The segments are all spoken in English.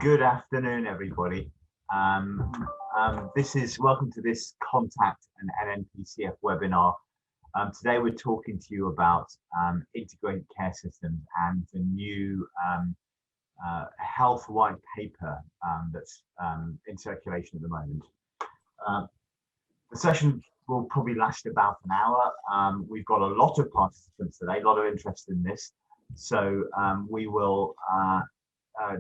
Good afternoon, everybody. Welcome to this Contact and NNPCF webinar. Today we're talking to you about integrated care systems and the new health white paper that's in circulation at the moment. The session will probably last about an hour. We've got a lot of participants today, a lot of interest in this. So we will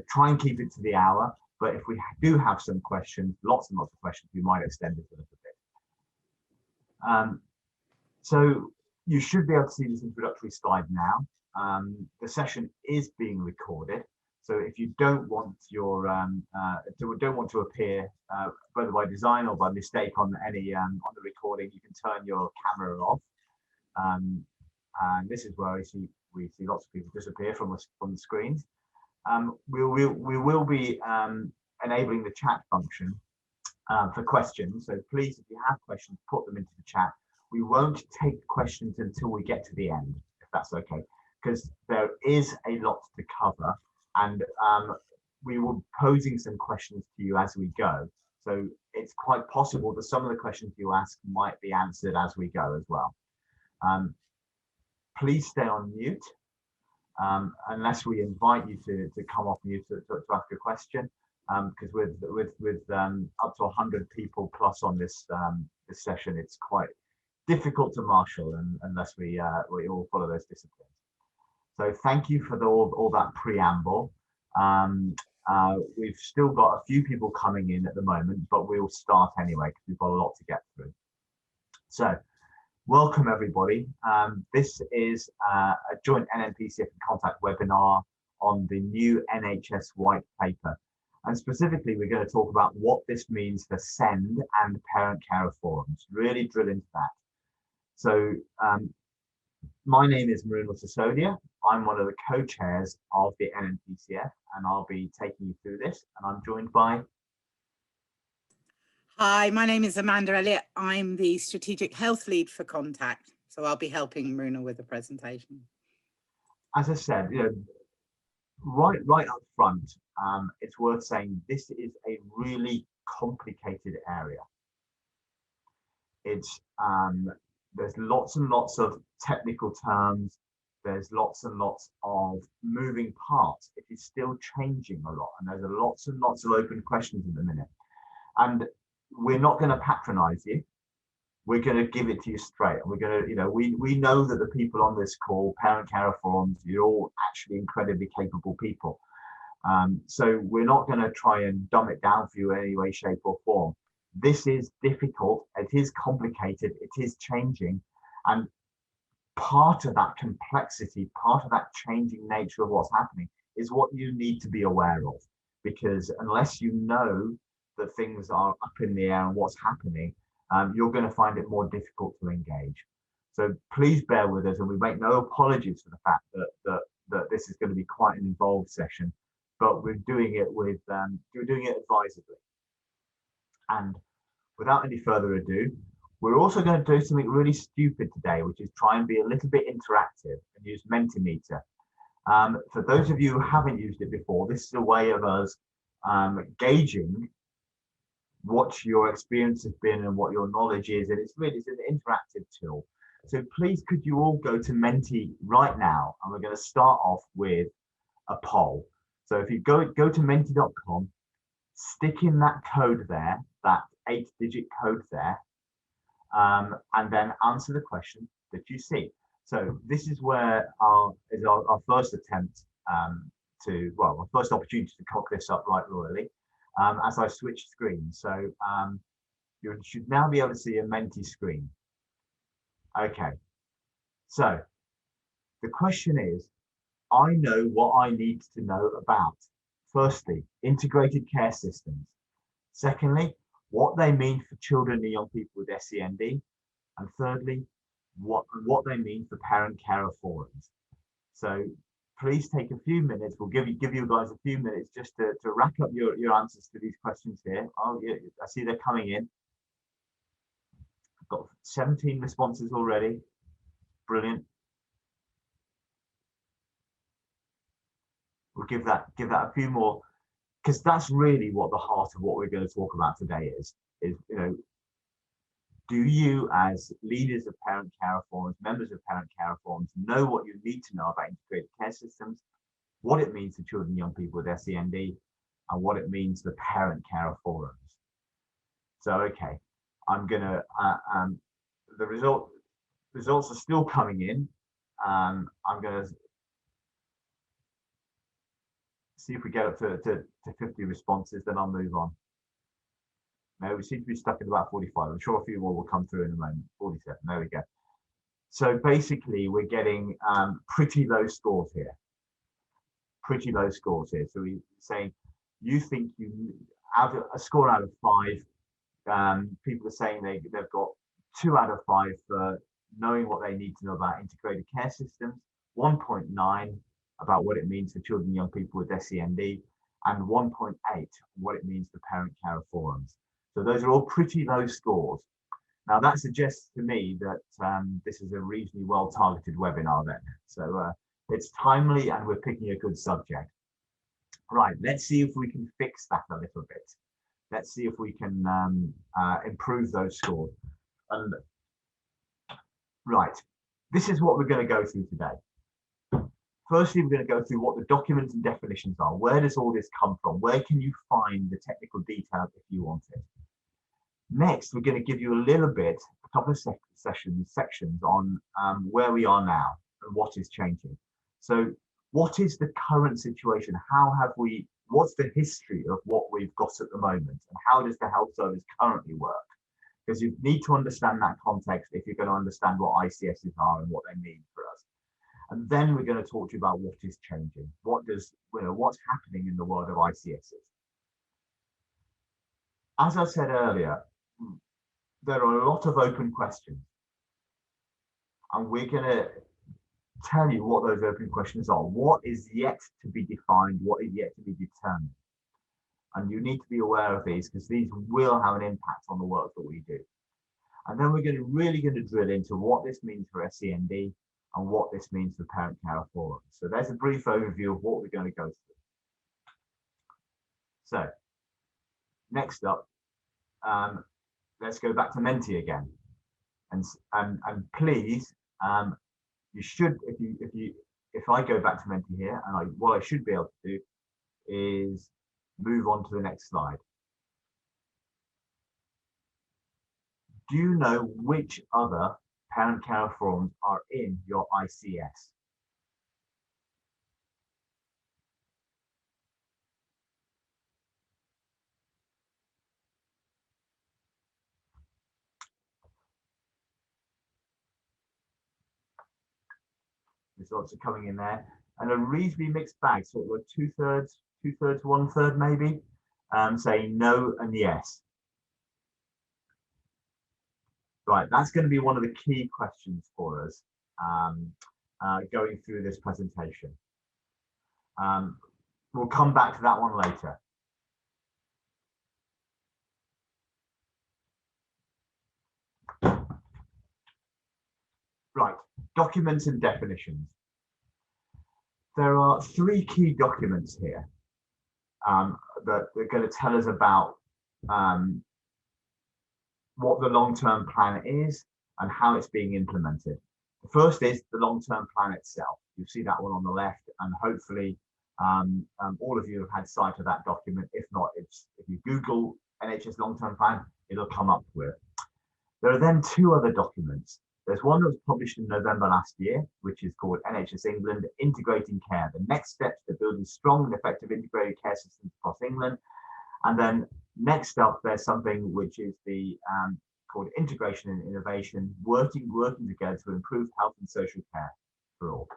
try and keep it to the hour, but if we do have some questions, lots and lots of questions, we might extend it a little bit. So you should be able to see this introductory slide now. The session is being recorded, so if you don't want your don't want to appear whether by design or by mistake on any on the recording, you can turn your camera off. And this is where we see lots of people disappear from the screens. We will be enabling the chat function for questions. So please, if you have questions, put them into the chat. We won't take questions until we get to the end, if that's okay, because there is a lot to cover, and we will be posing some questions to you as we go. So it's quite possible that some of the questions you ask might be answered as we go as well. Please stay on mute. Unless we invite you to come off mute to ask a question, because with up to 100 people plus on this session, it's quite difficult to marshal unless we all follow those disciplines. So thank you for all that preamble. We've still got a few people coming in at the moment, but we'll start anyway because we've got a lot to get through. So welcome everybody. This is a joint NNPCF and Contact webinar on the new NHS white paper. And specifically, we're going to talk about what this means for SEND and parent carer forums, really drill into that. So my name is Mrunal Sisodia. I'm one of the co-chairs of the NNPCF, and I'll be taking you through this. And I'm joined by... Hi, my name is Elliot. I'm the Strategic Health Lead for Contact, so I'll be helping Mrunal with the presentation. As I said, right up front, it's worth saying this is a really complicated area. It's there's lots and lots of technical terms. There's lots and lots of moving parts. It is still changing a lot, and there's lots and lots of open questions at the minute. And we're not going to patronize you. We're going to give it to you straight. And we're going to, we know that the people on this call, parent carer forums, you're all actually incredibly capable people. So we're not going to try and dumb it down for you in any way, shape or form. This is difficult. It is complicated. It is changing. And part of that complexity, part of that changing nature of what's happening is what you need to be aware of. Because unless you know that things are up in the air and what's happening, you're going to find it more difficult to engage. So please bear with us, and we make no apologies for the fact that this is going to be quite an involved session, but we're doing it advisedly. And without any further ado, we're also going to do something really stupid today, which is try and be a little bit interactive and use Mentimeter. For those of you who haven't used it before, this is a way of us gauging what your experience has been and what your knowledge is, and it's an interactive tool. So please, could you all go to Menti right now, and we're going to start off with a poll. So if you go to menti.com, stick in that code there, that 8-digit code there, and then answer the question that you see. So this is where our first attempt our first opportunity to cock this up right royally. As I switch screens. So you should now be able to see a Menti screen. Okay, so the question is, I know what I need to know about. Firstly, integrated care systems. Secondly, what they mean for children and young people with SEND. And thirdly, what they mean for parent carer forums. So please take a few minutes. We'll give you guys a few minutes just to rack up your answers to these questions here. Oh yeah, I see they're coming in. I've got 17 responses already. Brilliant. We'll give that a few more because that's really what the heart of what we're going to talk about today is, do you, as leaders of parent care reforms, members of parent care reforms, know what you need to know about integrated care systems, what it means to children and young people with SEND, and what it means to parent care forums? So, okay, I'm gonna, the results are still coming in. I'm gonna see if we get up to 50 responses, then I'll move on. No, we seem to be stuck at about 45. I'm sure a few more will come through in a moment. 47, there we go. So basically, we're getting pretty low scores here. Pretty low scores here. So we're saying you think you have a score out of 5. People are saying they've got 2 out of 5 for knowing what they need to know about integrated care systems, 1.9 about what it means for children and young people with SEND, and 1.8 what it means for parent care forums. So those are all pretty low scores. Now that suggests to me that this is a reasonably well targeted webinar then. So it's timely and we're picking a good subject. Right, let's see if we can fix that a little bit. Let's see if we can improve those scores. And right, this is what we're going to go through today. Firstly, we're going to go through what the documents and definitions are. Where does all this come from? Where can you find the technical details if you want it? Next, we're going to give you a little bit, a couple of sections on where we are now and what is changing. So what is the current situation? What's the history of what we've got at the moment? And how does the health service currently work? Because you need to understand that context if you're going to understand what ICSs are and what they mean for us. And then we're going to talk to you about what is changing. What's happening in the world of ICSs. As I said earlier, there are a lot of open questions. And we're going to tell you what those open questions are. What is yet to be defined? What is yet to be determined? And you need to be aware of these because these will have an impact on the work that we do. And then we're really going to drill into what this means for SEND and what this means for parent care forums. So there's a brief overview of what we're going to go through. So next up, let's go back to Menti again. And please, you should, if I go back to Menti here, and what I should be able to do is move on to the next slide. Do you know which other parent care forums are in your ICS? Results are coming in there, and a reasonably mixed bag, sort of 2/3, 1/3 maybe, saying no and yes. Right, that's going to be one of the key questions for us going through this presentation. We'll come back to that one later. Right, documents and definitions. There are 3 key documents here that are going to tell us about what the long-term plan is and how it's being implemented. The first is the long-term plan itself. You see that one on the left, and hopefully all of you have had sight of that document. If not, if you Google NHS long-term plan, it'll come up with it. There are then 2 other documents. There's one that was published in November last year, which is called NHS England Integrating Care, the next steps to building strong and effective integrated care systems across England. And then next up, there's something which is the called Integration and Innovation, working together to improve health and social care for all,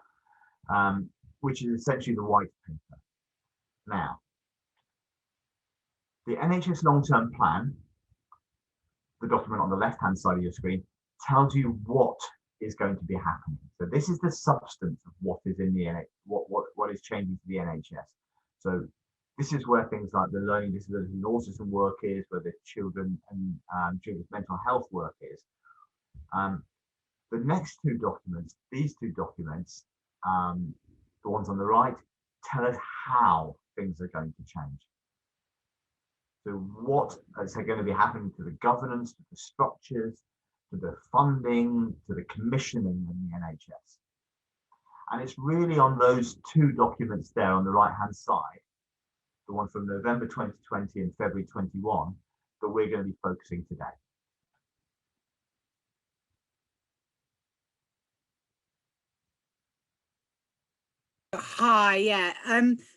which is essentially the white paper. Now, the NHS long-term plan, the document on the left-hand side of your screen, tells you what is going to be happening. So this is the substance of what is in the NHS, what is changing to the NHS. So this is where things like the learning disability and autism work is, where the children and children's mental health work is. The next 2 documents, these 2 documents, the ones on the right, tell us how things are going to change. to what is going to be happening to the governance, to the structures, to the funding, to the commissioning in the NHS. And it's really on those two documents there on the right-hand side, the one from November 2020 and February 21, that we're going to be focusing today. Hi, yeah.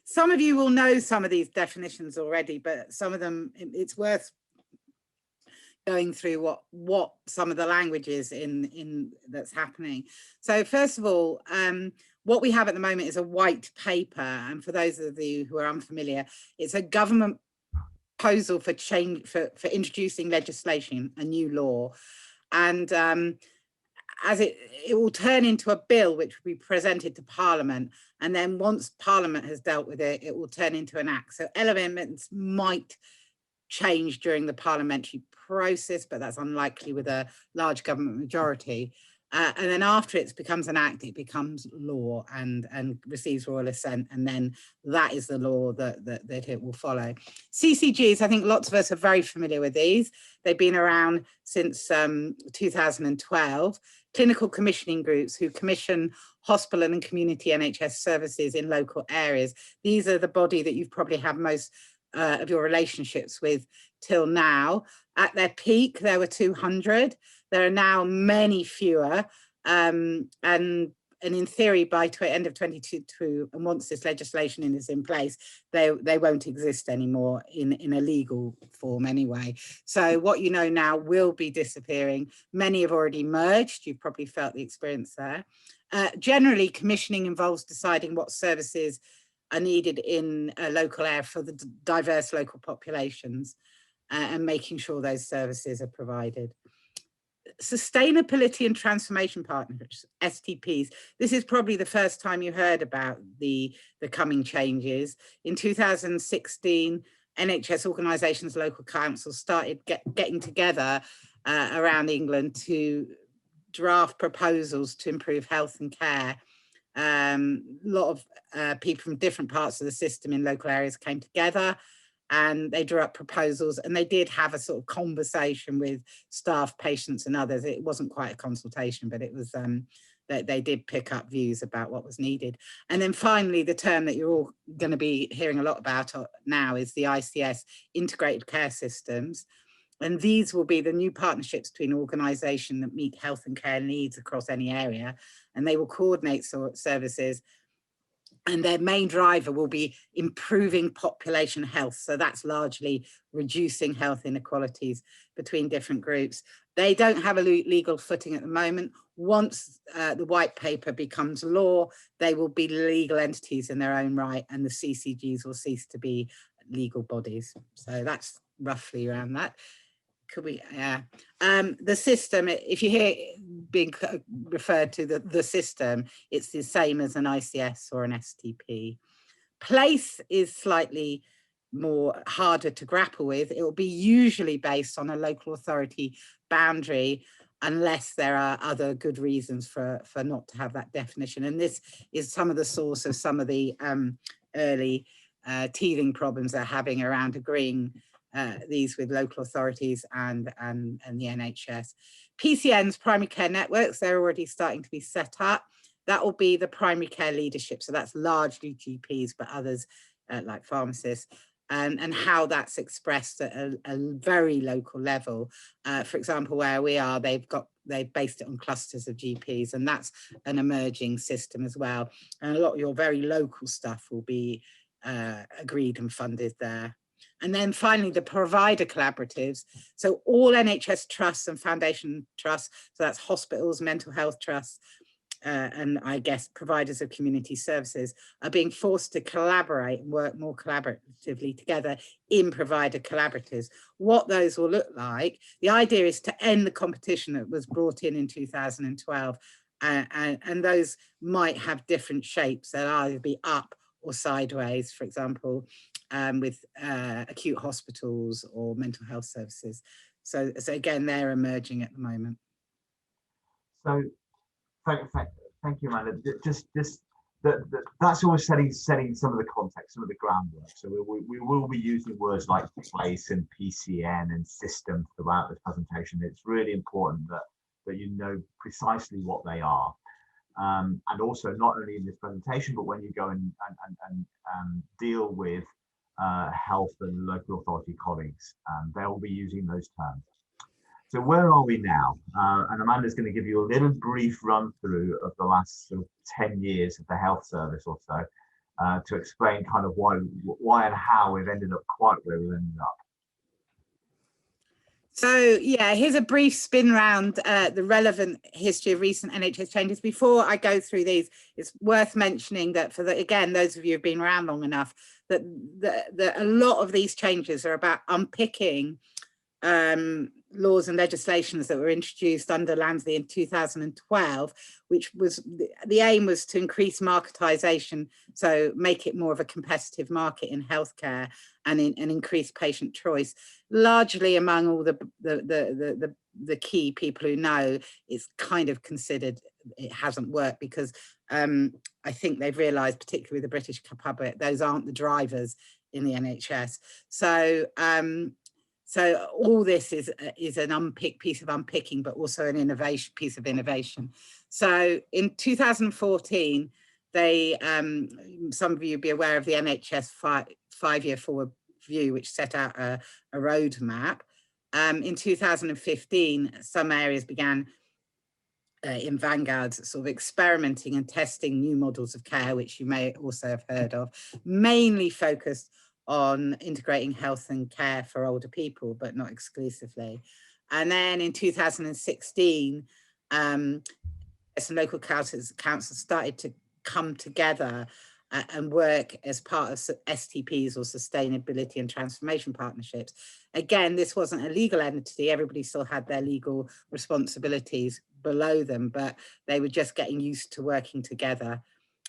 Some of you will know some of these definitions already, but some of them, it's worth going through what some of the language is in that's happening. So first of all, what we have at the moment is a white paper, and for those of you who are unfamiliar, it's a government proposal for change for introducing legislation, a new law, and as it will turn into a bill which will be presented to Parliament, and then once Parliament has dealt with it, it will turn into an act. So elements might change during the parliamentary process, but that's unlikely with a large government majority. And then after it becomes an act, it becomes law and receives royal assent, and then that is the law that it will follow. CCGs, I think lots of us are very familiar with these. They've been around since 2012. Clinical commissioning groups who commission hospital and community NHS services in local areas. These are the body that you've probably had most of your relationships with till now. At their peak, there were 200. There are now many fewer. And in theory, by end of 2022, and once this legislation is in place, they won't exist anymore in a legal form anyway. So what you know now will be disappearing. Many have already merged. You've probably felt the experience there. Generally, commissioning involves deciding what services are needed in a local area for the diverse local populations and making sure those services are provided. Sustainability and transformation partnerships, STPs. This is probably the first time you heard about the coming changes. In 2016, NHS organisations, local councils started getting together around England to draft proposals to improve health and care. A lot of people from different parts of the system in local areas came together and they drew up proposals, and they did have a sort of conversation with staff, patients and others. It wasn't quite a consultation, but it was that they did pick up views about what was needed. And then finally, the term that you're all going to be hearing a lot about now is the ICS, integrated care systems. And these will be the new partnerships between organisations that meet health and care needs across any area, and they will coordinate services. And their main driver will be improving population health. So that's largely reducing health inequalities between different groups. They don't have a legal footing at the moment. Once the white paper becomes law, they will be legal entities in their own right, and the CCGs will cease to be legal bodies. So that's roughly around that. Could we, yeah. The system, if you hear being referred to the system, it's the same as an ICS or an STP. Place is slightly more harder to grapple with. It will be usually based on a local authority boundary, unless there are other good reasons for not to have that definition. And this is some of the source of some of the early teething problems they're having around agreeing these with local authorities and the NHS. PCNs, primary care networks, they're already starting to be set up. That will be the primary care leadership. So that's largely GPs, but others like pharmacists, and how that's expressed at a very local level. For example, where we are, they've based it on clusters of GPs, and that's an emerging system as well. And a lot of your very local stuff will be agreed and funded there. And then finally, the provider collaboratives. So all NHS trusts and foundation trusts, so that's hospitals, mental health trusts, and I guess providers of community services, are being forced to collaborate and work more collaboratively together in provider collaboratives. What those will look like, the idea is to end the competition that was brought in 2012, and those might have different shapes. They'll either be up or sideways, for example, with acute hospitals or mental health services. So again, they're emerging at the moment. So thank you, Amanda. Just that's always setting some of the context, some of the groundwork. So we will be using words like place and PCN and system throughout this presentation. It's really important that you know precisely what they are. And also not only in this presentation, but when you go and deal with health and local authority colleagues, they will be using those terms. So where are we now? And Amanda's going to give you a little brief run through of the last sort of 10 years of the health service or so, to explain kind of why and how we've ended up quite where we've ended up. So yeah, here's a brief spin round the relevant history of recent NHS changes. Before I go through these, it's worth mentioning that for again, those of you who've been around long enough, that a lot of these changes are about unpicking laws and legislations that were introduced under Lansley in 2012, which was the aim was to increase marketisation, so make it more of a competitive market in healthcare and increase patient choice. Largely among all the key people who know, it's kind of considered it hasn't worked because I think they've realised, particularly with the British public, those aren't the drivers in the NHS. So all this is an piece of unpicking, but also an piece of innovation. So in 2014, they, some of you will be aware of the NHS five-year forward view, which set out a roadmap. In 2015, some areas began in Vanguard sort of experimenting and testing new models of care, which you may also have heard of, mainly focused on integrating health and care for older people, but not exclusively. And then in 2016, some local councils started to come together and work as part of STPs, or Sustainability and Transformation Partnerships. Again, this wasn't a legal entity. Everybody still had their legal responsibilities below them, but they were just getting used to working together.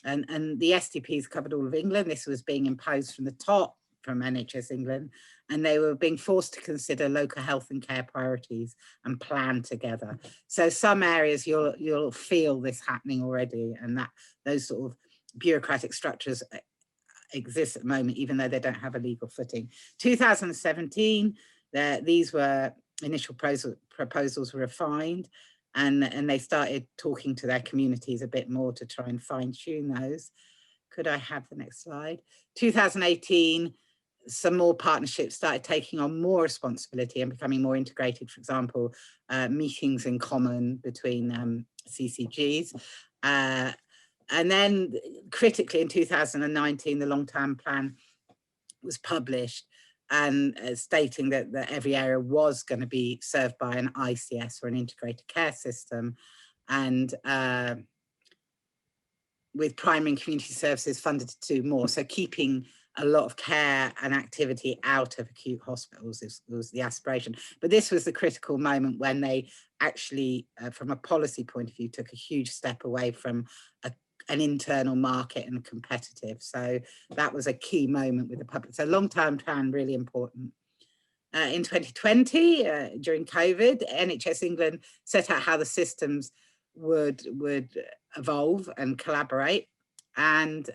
And the STPs covered all of England. This was being imposed from the top, from NHS England, and they were being forced to consider local health and care priorities and plan together. So some areas you'll feel this happening already, and that those sort of bureaucratic structures exist at the moment, even though they don't have a legal footing. 2017, these were initial proposals were refined, and they started talking to their communities a bit more to try and fine tune those. Could I have the next slide? 2018, some more partnerships started taking on more responsibility and becoming more integrated. For example, meetings in common between CCGs. And then critically in 2019, the long-term plan was published, and stating that every area was going to be served by an ICS, or an integrated care system, and with primary and community services funded to do more. So keeping a lot of care and activity out of acute hospitals was the aspiration. But this was the critical moment when they actually, from a policy point of view, took a huge step away from an internal market and competitive. So that was a key moment with the public. So long-term plan, really important. In 2020, during COVID, NHS England set out how the systems would evolve and collaborate, and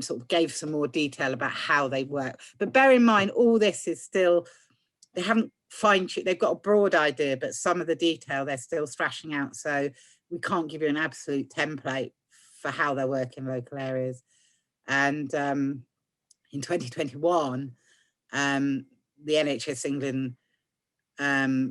sort of gave some more detail about how they work. But bear in mind, all this is still, they haven't fine-tuned, they've got a broad idea, but some of the detail they're still thrashing out. So we can't give you an absolute template for how they work in local areas. And in 2021, the NHS England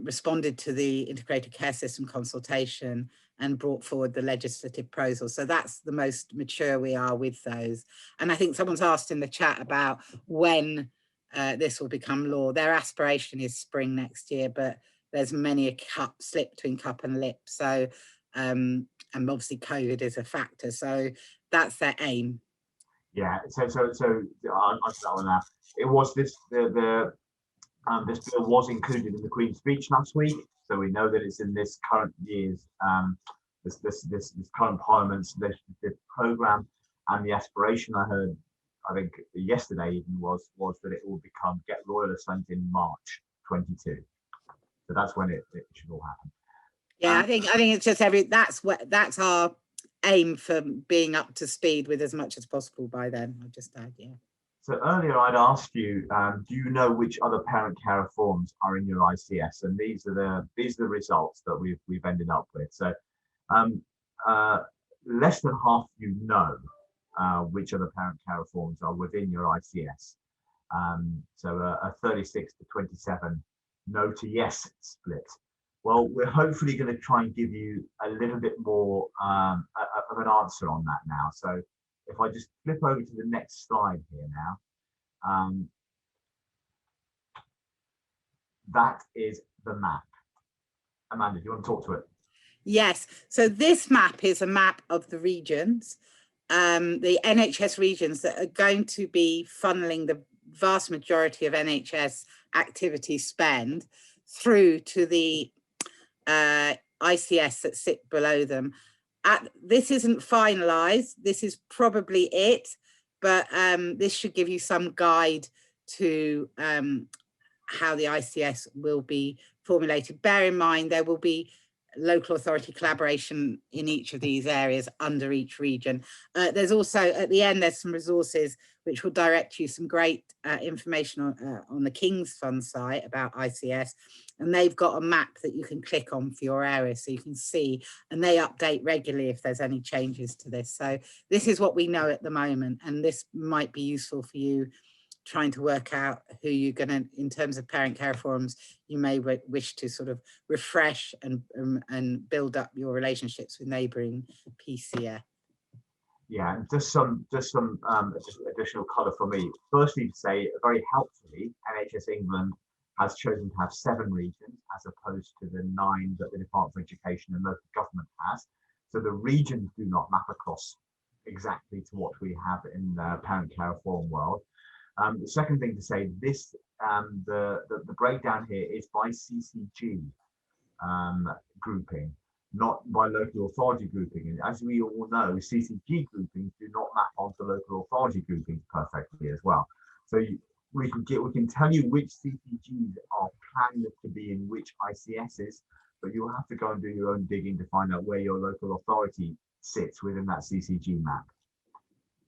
responded to the integrated care system consultation and brought forward the legislative proposal. So that's the most mature we are with those. And I think someone's asked in the chat about when this will become law. Their aspiration is spring next year, but there's many a slip between cup and lip. So, and obviously COVID is a factor. So that's their aim. Yeah, so onto that one now. It was this, this bill was included in the Queen's speech last week, so we know that it's in this current year's this current Parliament's legislative programme, and the aspiration I heard, I think yesterday even, was that it will get royal assent in March 22. So that's when it should all happen. Yeah, I think it's just that's our aim for being up to speed with as much as possible by then. I'll just add, yeah. So earlier I'd asked you, do you know which other parent care reforms are in your ICS? And these are the results that we've ended up with. So less than half of you know which other parent care reforms are within your ICS. So a 36 to 27 no to yes split. Well, we're hopefully going to try and give you a little bit more of an answer on that now. So if I just flip over to the next slide here now, that is the map. Amanda, do you want to talk to it? Yes, so this map is a map of the regions, the NHS regions that are going to be funneling the vast majority of NHS activity spend through to the ICS that sit below them. This isn't finalised, this is probably it, but this should give you some guide to how the ICS will be formulated. Bear in mind, there will be local authority collaboration in each of these areas under each region. There's also, at the end, there's some resources which will direct you some great information on the King's Fund site about ICS. And they've got a map that you can click on for your area so you can see, and they update regularly if there's any changes to this. So this is what we know at the moment, and this might be useful for you trying to work out who you're going to, in terms of parent care reforms, you may wish to sort of refresh and build up your relationships with neighbouring PCF. Yeah, and just some additional colour for me. Firstly, to say very helpfully, NHS England has chosen to have 7 regions as opposed to the 9 that the Department for Education and local government has. So the regions do not map across exactly to what we have in the parent care reform world. The second thing to say, this the breakdown here is by CCG grouping, not by local authority grouping. And as we all know, CCG groupings do not map onto local authority groupings perfectly as well. So we can tell you which CCGs are planned to be in which ICSs, but you'll have to go and do your own digging to find out where your local authority sits within that CCG map.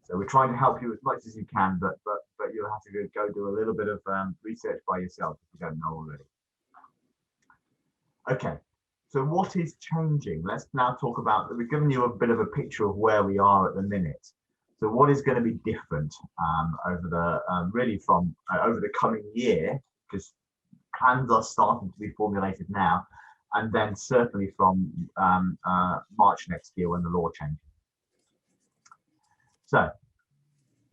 So we're trying to help you as much as you can, but you'll have to go do a little bit of research by yourself if you don't know already. Okay, so what is changing? Let's now talk about, we've given you a bit of a picture of where we are at the minute. So what is going to be different over the really from over the coming year, because plans are starting to be formulated now, and then certainly from March next year when the law changes. So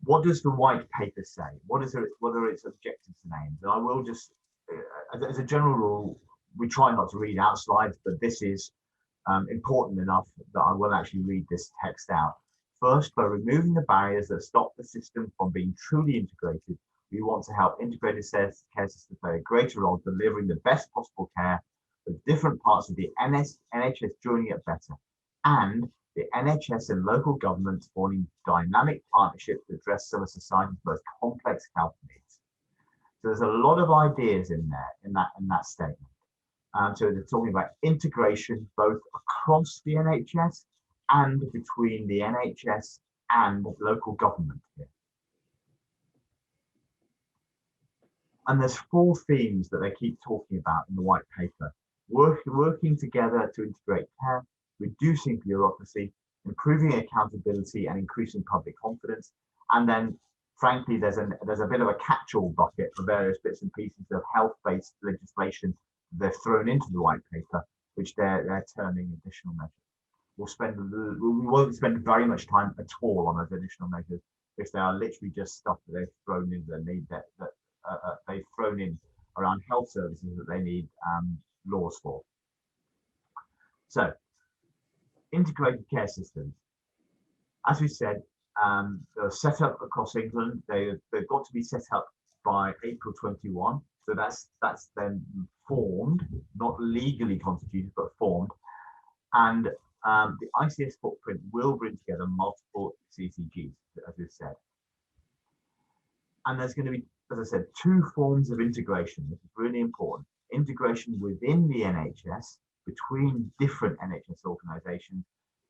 what does the white paper say? What are its objectives and aims? And I will just, as a general rule, we try not to read out slides, but this is important enough that I will actually read this text out. First, by removing the barriers that stop the system from being truly integrated, we want to help integrated care systems play a greater role delivering the best possible care with different parts of the NHS joining it better, and the NHS and local governments forming dynamic partnerships to address some of society's most complex health needs. So there's a lot of ideas in there, in that statement. So they're talking about integration both across the NHS and between the NHS and local government here. And there's 4 themes that they keep talking about in the white paper: working together to integrate care, reducing bureaucracy, improving accountability and increasing public confidence. And then, frankly, there's a bit of a catch-all bucket for various bits and pieces of health-based legislation they've thrown into the white paper, which they're terming additional measures. We won't spend very much time at all on those additional measures, if they are literally just stuff that they've thrown in they've thrown in around health services that they need laws for. So, integrated care systems. As we said, they're set up across England. They've got to be set up by April 21. So that's then formed, not legally constituted, but formed. And the ICS footprint will bring together multiple CCGs, as we've said. And there's going to be, as I said, 2 forms of integration. This is really important. Integration within the NHS, between different NHS organisations,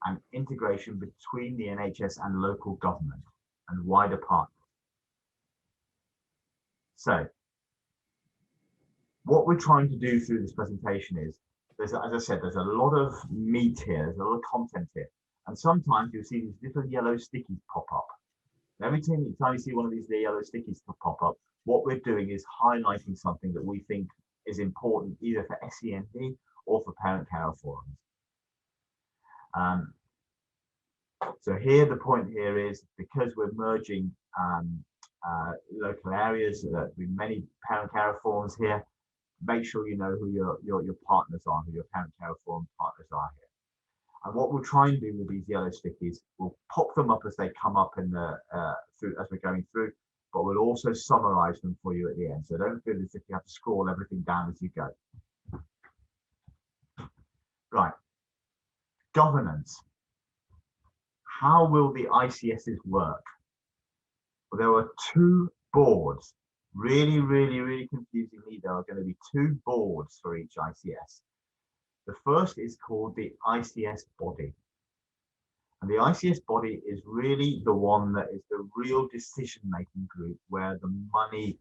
and integration between the NHS and local government and wider partners. So what we're trying to do through this presentation is, as I said, there's a lot of meat here, there's a lot of content here. And sometimes you'll see these little yellow stickies pop up. Every time you see one of these yellow stickies pop up, what we're doing is highlighting something that we think is important either for SEND or for parent care forums. So here, the point here is, because we're merging local areas with many parent care forums here, make sure you know who your partners are, who your parent care forum partners are here. And what we'll try and do with these yellow stickies, we'll pop them up as they come up in the as we're going through, but we'll also summarize them for you at the end. So don't feel as if you have to scroll everything down as you go. Right. Governance. How will the ICSs work? Well, there are two boards. Really confusingly, there are going to be two boards for each ICS. The first is called the ICS body. And the ICS body is really the one that is the real decision-making group, where the money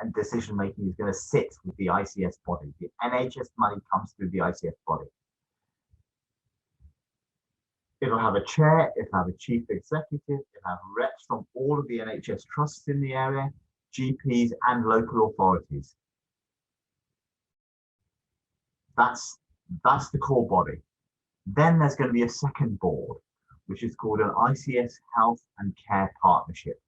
and decision-making is going to sit with the ICS body. The NHS money comes through the ICS body. It'll have a chair, it'll have a chief executive, it'll have reps from all of the NHS trusts in the area, GPs and local authorities. That's the core body. Then there's going to be a second board, which is called an ICS Health and Care Partnership.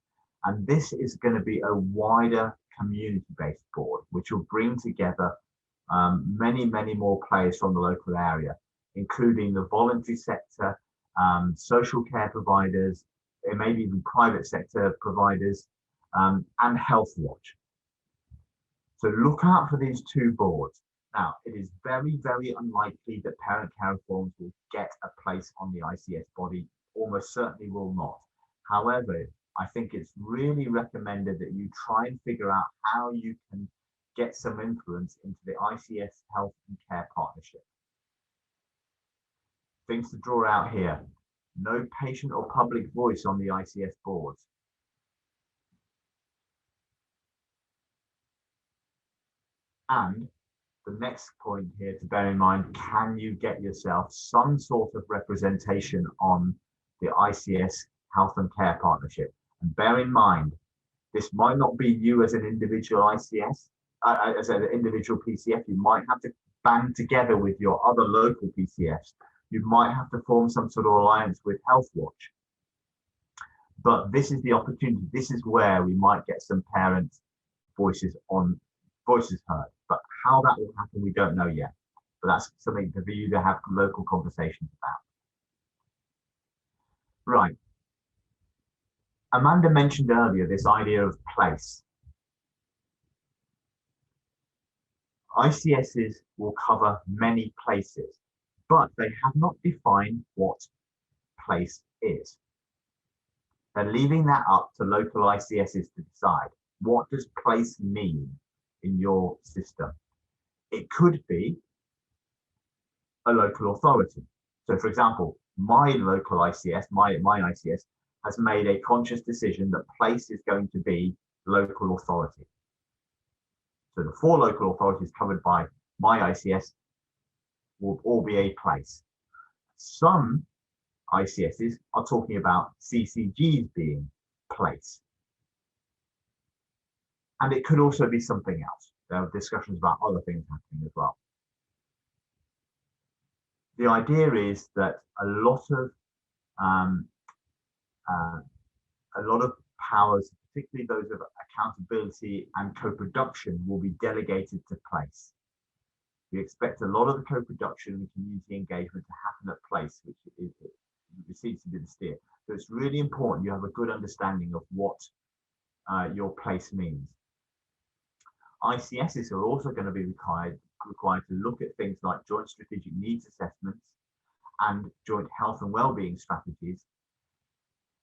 And this is going to be a wider community-based board, which will bring together many more players from the local area, including the voluntary sector, social care providers, maybe even private sector providers, and Health Watch. So look out for these two boards. Now, it is very unlikely that parent care forums will get a place on the ICS body, almost certainly will not. However, I think it's really recommended that you try and figure out how you can get some influence into the ICS Health and Care Partnership. Things to draw out here: no patient or public voice on the ICS boards. And the next point here to bear in mind, can you get yourself some sort of representation on the ICS Health and Care Partnership? And bear in mind, this might not be you as an individual ICS, as an individual PCF. You might have to band together with your other local PCFs. You might have to form some sort of alliance with Health Watch. But this is the opportunity. This is where we might get some parent voices heard. But how that will happen, we don't know yet. But that's something for you to have local conversations about. Right. Amanda mentioned earlier this idea of place. ICSs will cover many places, but they have not defined what place is. They're leaving that up to local ICSs to decide. What does place mean in your system? It could be a local authority. So, for example, my local ICS, my ICS, has made a conscious decision that place is going to be local authority. So the 4 local authorities covered by my ICS will all be a place. Some ICSs are talking about CCGs being place. And it could also be something else. There are discussions about other things happening as well. The idea is that a lot of powers, particularly those of accountability and co-production, will be delegated to place. We expect a lot of the co-production and community engagement to happen at place, which seems to be the steer. So it's really important you have a good understanding of what your place means. ICSs are also going to be required to look at things like joint strategic needs assessments and joint health and wellbeing strategies.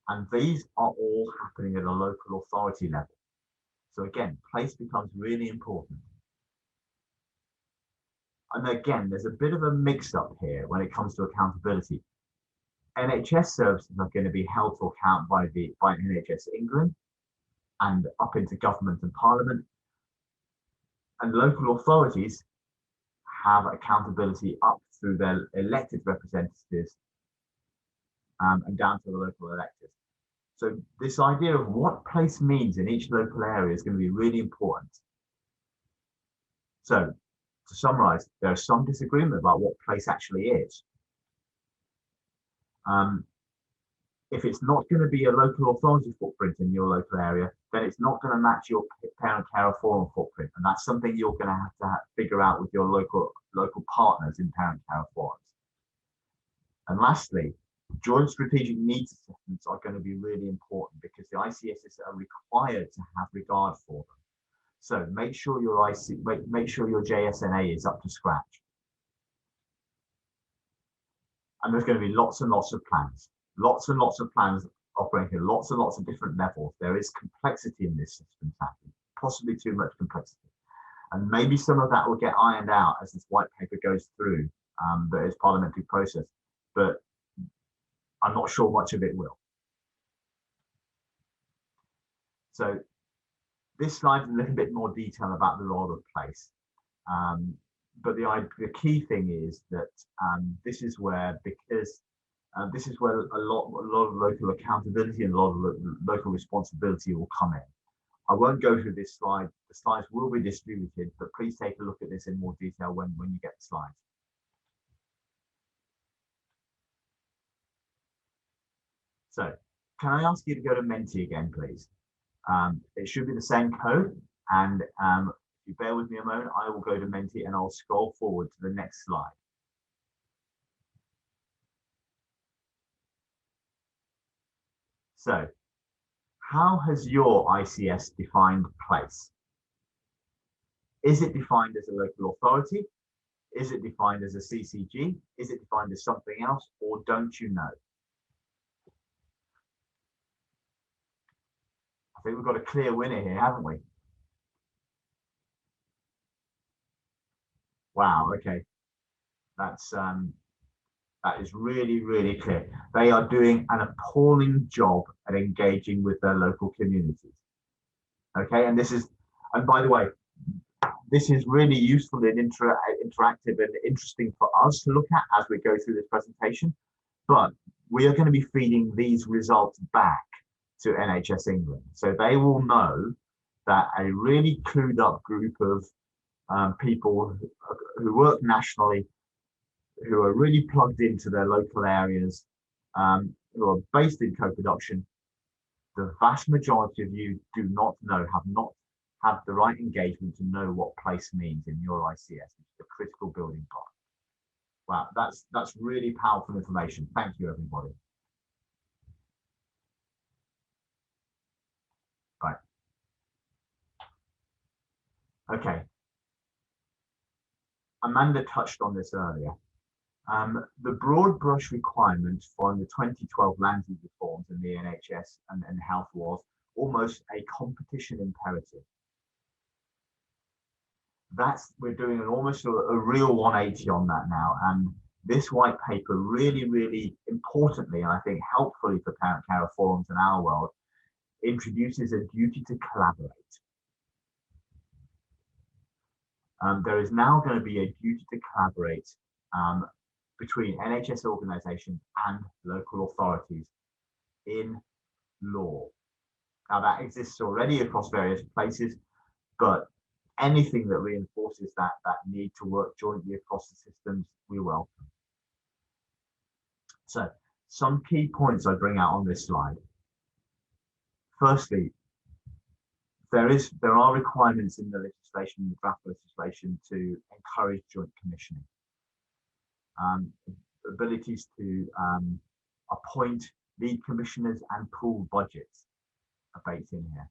And these are all happening at a local authority level. So again, place becomes really important. And again, there's a bit of a mix-up here when it comes to accountability. NHS services are going to be held to account by NHS England and up into government and parliament. And local authorities have accountability up through their elected representatives and down to the local electors. So this idea of what place means in each local area is going to be really important. So to summarize, there is some disagreement about what place actually is. If it's not going to be a local authority footprint in your local area, then it's not going to match your parent care forum footprint. And that's something you're going to have to figure out with your local partners in parent care forums. And lastly, joint strategic needs assessments are going to be really important because the ICSs are required to have regard for them. So make sure your make sure your JSNA is up to scratch. And there's going to be lots and lots of plans, lots and lots of plans operating at lots and lots of different levels. There is complexity in this system, possibly too much complexity. And maybe some of that will get ironed out as this white paper goes through the parliamentary process, but I'm not sure much of it will. So this slide is a little bit more detail about the role of place. But the key thing is that this is where, because this is where a lot of local accountability and a lot of local responsibility will come in. I won't go through this slide. The slides will be distributed, but please take a look at this in more detail when you get the slides. So can I ask you to go to Menti again, please? It should be the same code. And if you bear with me a moment, I will go to Menti and I'll scroll forward to the next slide. So how has your ICS defined place? Is it defined as a local authority? Is it defined as a CCG? Is it defined as something else, or don't you know? I think we've got a clear winner here, haven't we? Wow, okay. That is really, really clear. They are doing an appalling job at engaging with their local communities. Okay, and by the way, this is really useful and interactive and interesting for us to look at as we go through this presentation. But we are going to be feeding these results back to NHS England. So they will know that a really clued up group of people who work nationally, who are really plugged into their local areas, who are based in co-production, the vast majority of you do not have the right engagement to know what place means in your ICS, which is the critical building block. Wow, that's really powerful information. Thank you, everybody. Right. Okay. Amanda touched on this earlier. The broad brush requirement following the 2012 land use reforms in the NHS and health was almost a competition imperative. We're doing almost a real 180 on that now. And this white paper really, really importantly, and I think helpfully for parent care forums in our world, introduces a duty to collaborate. There is now going to be a duty to collaborate between NHS organisations and local authorities in law. Now that exists already across various places, but anything that reinforces that need to work jointly across the systems, we welcome. So some key points I bring out on this slide. Firstly, there are requirements in the legislation, the draft legislation, to encourage joint commissioning. Abilities to appoint lead commissioners and pool budgets are baked in here.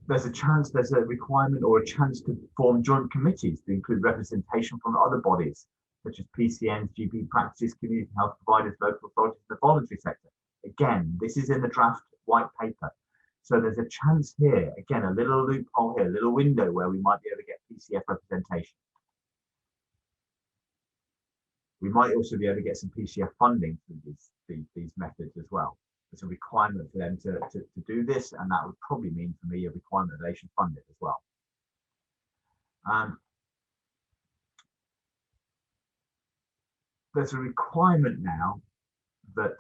There's a requirement or a chance to form joint committees to include representation from other bodies, such as PCNs, GP practices, community health providers, local authorities, and the voluntary sector. Again, this is in the draft white paper. So there's a chance here, again, a little loophole here, a little window where we might be able to get PCF representation. We might also be able to get some PCF funding through these methods as well. There's a requirement for them to do this, and that would probably mean for me a requirement that they should fund it as well. There's a requirement now that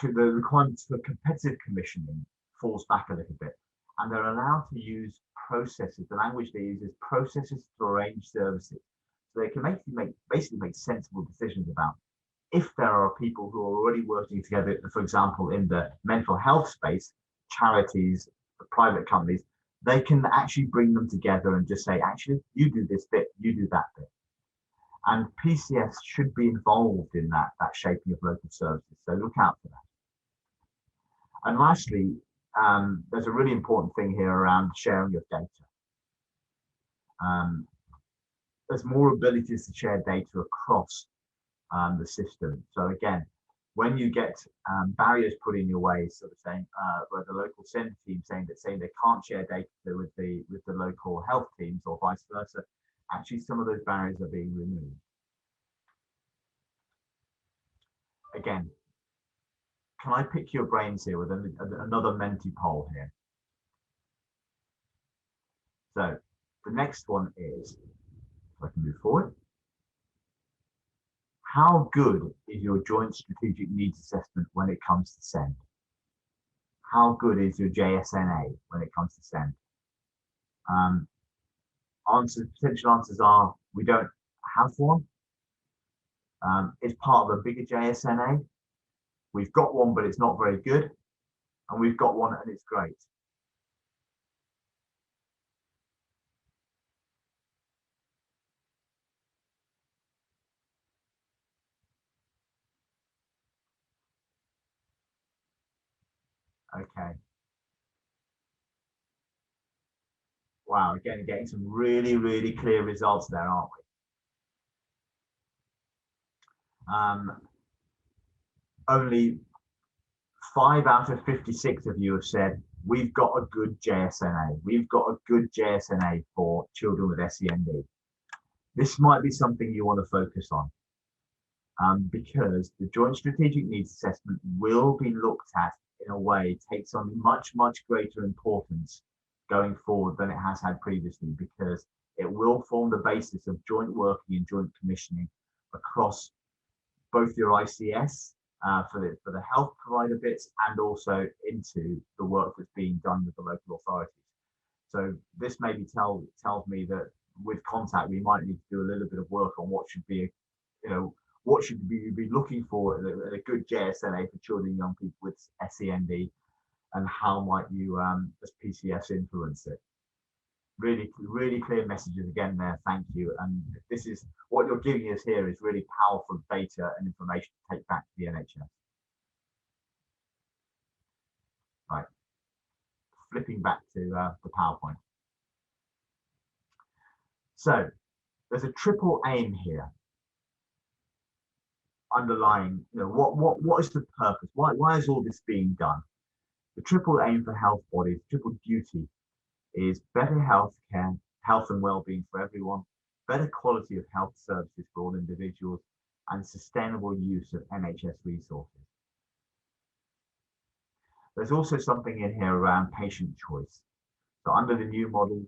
the requirements for competitive commissioning falls back a little bit, and they're allowed to use processes. The language they use is processes to arrange services, so they can basically make sensible decisions about if there are people who are already working together, for example, in the mental health space, charities, private companies, they can actually bring them together and just say, actually, you do this bit, you do that bit. And PCS should be involved in that shaping of local services. So look out for that. And lastly, there's a really important thing here around sharing of data. There's more abilities to share data across the system. So again, when you get barriers put in your way, sort of saying, where the local centre team saying they can't share data with the local health teams or vice versa, actually some of those barriers are being removed. Again, can I pick your brains here with another Menti poll here? So the next one is, if I can move forward. How good is your joint strategic needs assessment when it comes to SEND? How good is your JSNA when it comes to SEND? Potential answers are, we don't have one. It's part of a bigger JSNA. We've got one, but it's not very good. And we've got one and it's great. Okay. Wow, again, getting some really, really clear results there, aren't we? Only 5 out of 56 of you have said, we've got a good JSNA. We've got a good JSNA for children with SEND. This might be something you want to focus on, because the Joint Strategic Needs Assessment will be looked at in a way, takes on much, much greater importance going forward than it has had previously, because it will form the basis of joint working and joint commissioning across both your ICS for the health provider bits and also into the work that's being done with the local authorities. So this maybe tells me that with contact, we might need to do a little bit of work on what should be, what should we be looking for at a good JSNA for children and young people with SEND, and how might you, as PCS, influence it? Really, really clear messages again there. Thank you. And this is what you're giving us here is really powerful data and information to take back to the NHS. Right. Flipping back to the PowerPoint. So there's a triple aim here underlying, what is the purpose? Why is all this being done? The triple aim for health bodies, triple duty, is better health care, health and well-being for everyone, better quality of health services for all individuals, and sustainable use of NHS resources. There's also something in here around patient choice. So under the new model,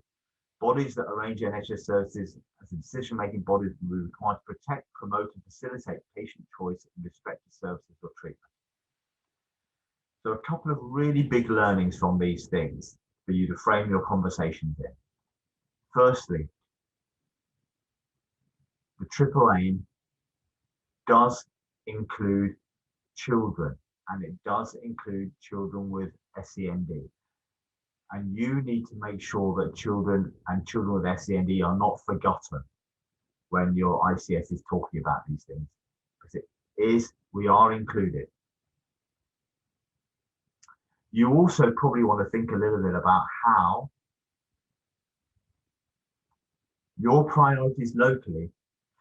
bodies that arrange NHS services as a decision-making body will be required to protect, promote, and facilitate patient choice in respect to services or treatment. So a couple of really big learnings from these things for you to frame your conversations in. Firstly, the triple aim does include children, and it does include children with SEND. And you need to make sure that children with SEND are not forgotten when your ICS is talking about these things, because we are included. You also probably want to think a little bit about how your priorities locally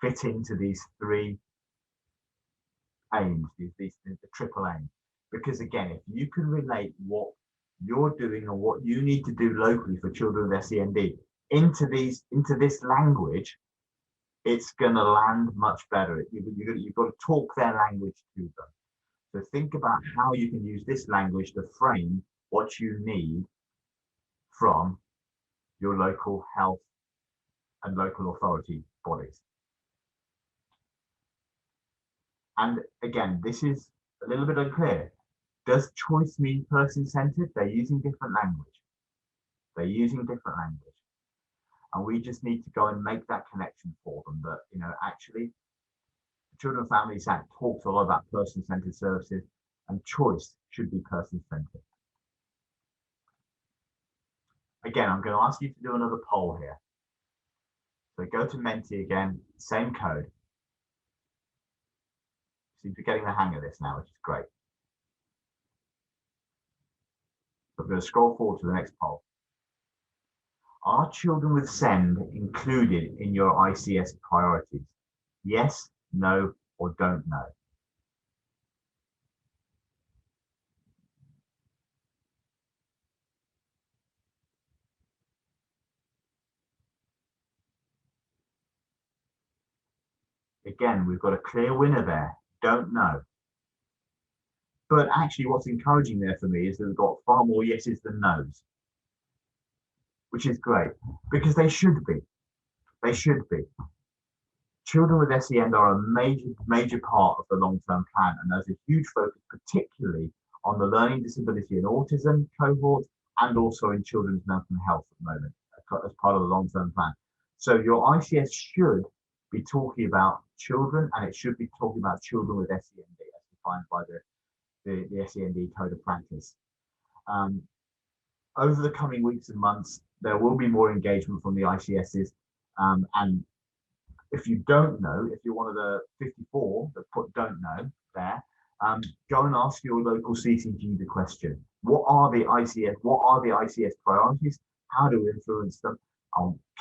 fit into these three aims, the triple aim. Because again, if you can relate what you're doing and what you need to do locally for children with SEND into this language, it's going to land much better. You've got to talk their language to them. So think about how you can use this language to frame what you need from your local health and local authority bodies. And again, this is a little bit unclear. Does choice mean person-centered? They're using different language. They're using different language. And we just need to go and make that connection for them that, you know, actually, the Children and Families Act talks a lot about person-centered services, and choice should be person-centered. Again, I'm going to ask you to do another poll here. So go to Menti again, same code. Seem to be getting the hang of this now, which is great. So I'm going to scroll forward to the next poll. Are children with SEND included in your ICS priorities? Yes, no, or don't know. Again, we've got a clear winner there. Don't know. But actually what's encouraging there for me is that we've got far more yeses than nos, which is great, because they should be. They should be. Children with SEND are a major part of the long-term plan, and there's a huge focus particularly on the learning disability and autism cohort, and also in children's mental health at the moment as part of the long-term plan. So your ICS should be talking about children, and it should be talking about children with SEND as defined by the SEND Code of Practice. Over the coming weeks and months, there will be more engagement from the ICSs, and if you don't know, if you're one of the 54 that put don't know there, go and ask your local CCG the question. What are the ICS priorities? How do we influence them?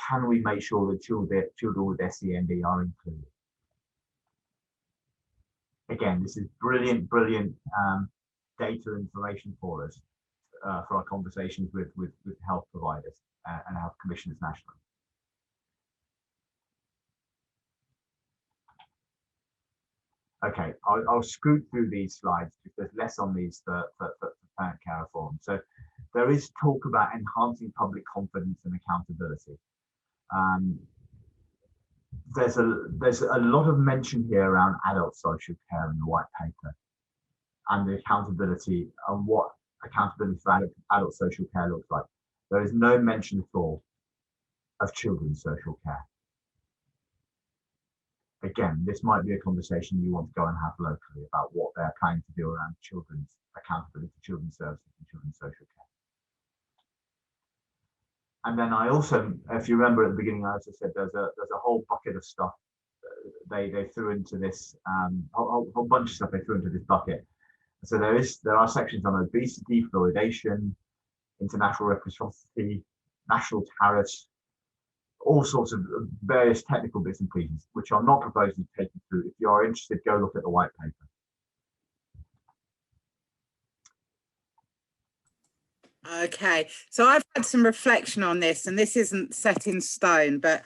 Can we make sure that children with SEND are included? Again, this is brilliant data information for us, for our conversations with health providers and health commissioners nationally. Okay, I'll scoot through these slides because there's less on these for parent care reform. So there is talk about enhancing public confidence and accountability. There's a lot of mention here around adult social care in the white paper and the accountability and what accountability for adult social care looks like. There is no mention at all of children's social care. Again, this might be a conversation you want to go and have locally about what they're planning to do around children's accountability, children's services and children's social care. And then I also, if you remember at the beginning, I also said there's a whole bucket of stuff they threw into this, whole bunch of stuff they threw into this bucket. So there are sections on obesity, fluoridation, international reciprocity, national tariffs, all sorts of various technical bits and pieces, which I'm not proposing to take you through. If you are interested, go look at the white paper. Okay, so I've had some reflection on this, and this isn't set in stone, but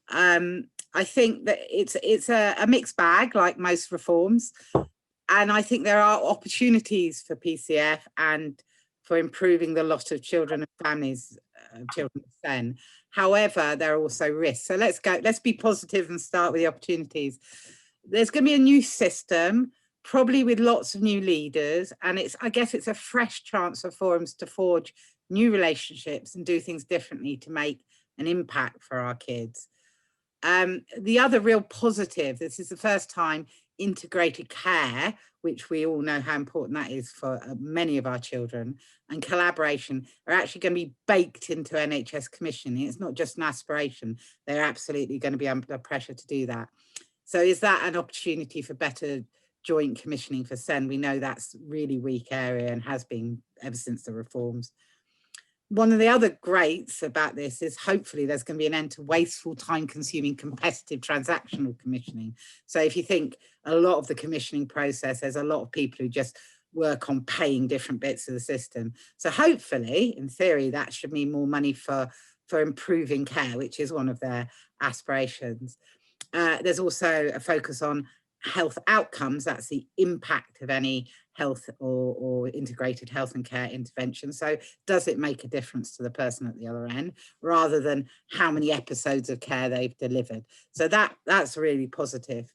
I think that it's a mixed bag, like most reforms. And I think there are opportunities for PCF and for improving the lot of children and families, children with SEN. However, there are also risks. So let's be positive and start with the opportunities. There's going to be a new system, probably with lots of new leaders. And I guess it's a fresh chance for forums to forge new relationships and do things differently to make an impact for our kids. The other real positive, this is the first time integrated care, which we all know how important that is for many of our children, and collaboration are actually going to be baked into NHS commissioning. It's not just an aspiration. They're absolutely going to be under pressure to do that. So is that an opportunity for better joint commissioning for SEN? We know that's really weak area and has been ever since the reforms. One of the other greats about this is hopefully there's going to be an end to wasteful, time-consuming, competitive transactional commissioning. So if you think a lot of the commissioning process, there's a lot of people who just work on paying different bits of the system. So hopefully, in theory, that should mean more money for improving care, which is one of their aspirations. There's also a focus on health outcomes. That's the impact of any health or integrated health and care intervention. So does it make a difference to the person at the other end, rather than how many episodes of care they've delivered? So that's really positive.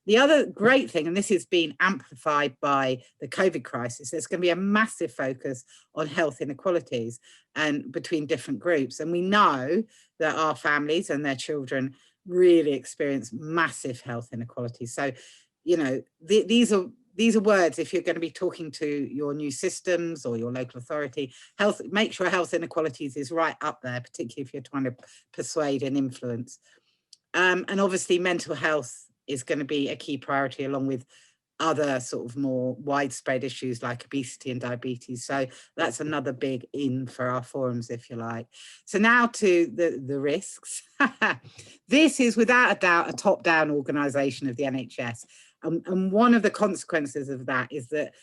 The other great thing, and this has been amplified by the COVID crisis, there's going to be a massive focus on health inequalities and between different groups. And we know that our families and their children really experience massive health inequalities. So, you know, these are words, if you're going to be talking to your new systems or your local authority, make sure health inequalities is right up there, particularly if you're trying to persuade and influence. And obviously mental health is going to be a key priority, along with other sort of more widespread issues like obesity and diabetes. So that's another big in for our forums, if you like. So now to the risks. This is without a doubt a top-down organisation of the NHS. And one of the consequences of that is that